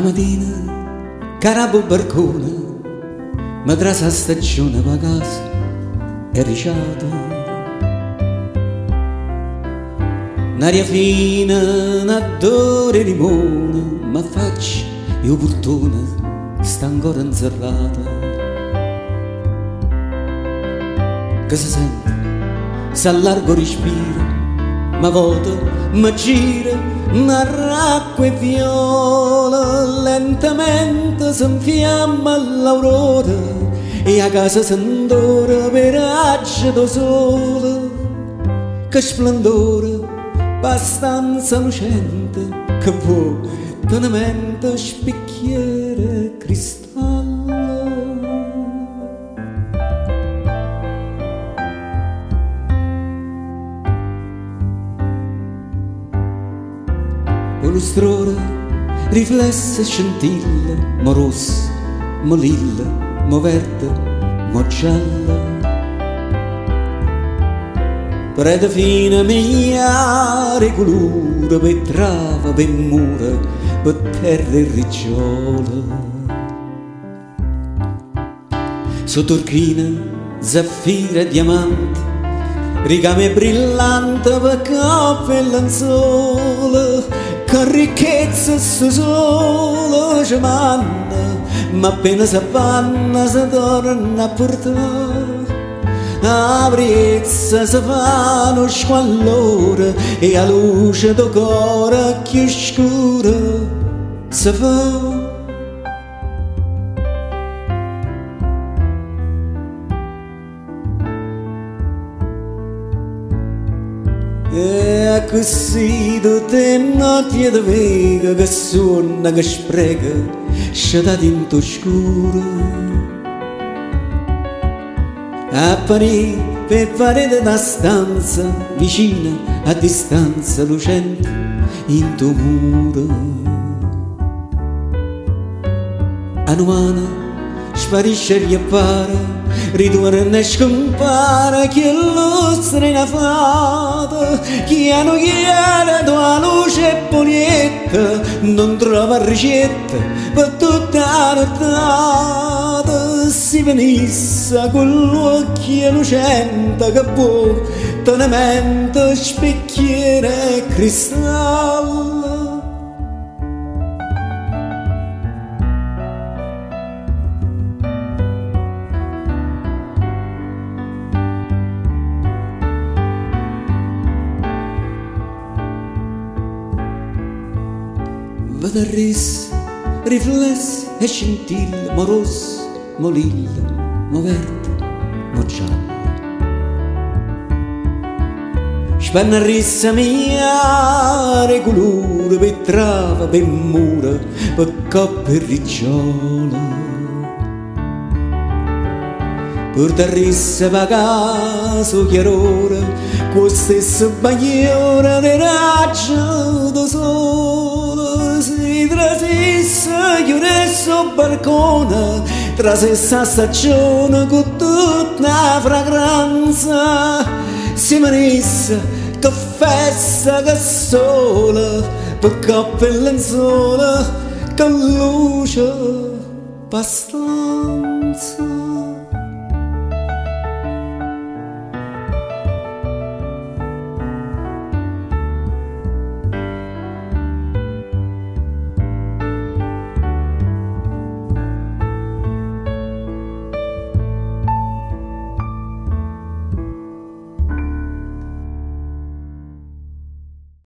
mattina, carabo barcone, mi trasa stagione va a casa e ricciato. N'aria fina, n'addore limone, ma faccia e opportuna sta ancora inserrata. Che si sente, s'allargo respiro, ma voto, ma gira, ma racqua e viola, lentamente si infiamma l'aurora e a casa s'indora per agito sole. Che splendore, abbastanza lucente, che vuoi tenamente spicchiere cristallo. O lustrore, riflesse scintille, mo rosse, mo lilla, mo verde, mo gialla. Preda fine migliare colore, per trava, per mura, per terra e ricciola. Su turchina, zaffira e diamante, ricame brillante per capo e lenzuola, che ricchezza su sole ci manna, ma appena si panna si torna a portare. A brezza si fa uno squallore e a luce del cuore più scura si fa. E così tutte le notti di vega che suona, che sprega, sceda dentro scuro. Apparì per parete da stanza, vicina a distanza, lucente in tuo muro. A nuana sparisce e riappare, ritorna e scompare, chi illustra in fata, chi a non chiede tua luce polietta, non trova ricetta per tutta la nottata. Si venisse con l'occhio lucente che può tenemento specchiere e cristallo. Vado a riflessi e scintille, mo rosse, mo lilla, mo verde, mo giallo. Spanna rissa mia colore, per trava, per mura, per coppa e ricciola. Porta rissa per caso chiarore, con stesso bagliore di raggio da sole. Si trasisse chiudesse il balcone, trasessa stagione con tutta la fragranza. Si venisse che festa, che sole, per coppa e lenzuola, che luce abbastanza.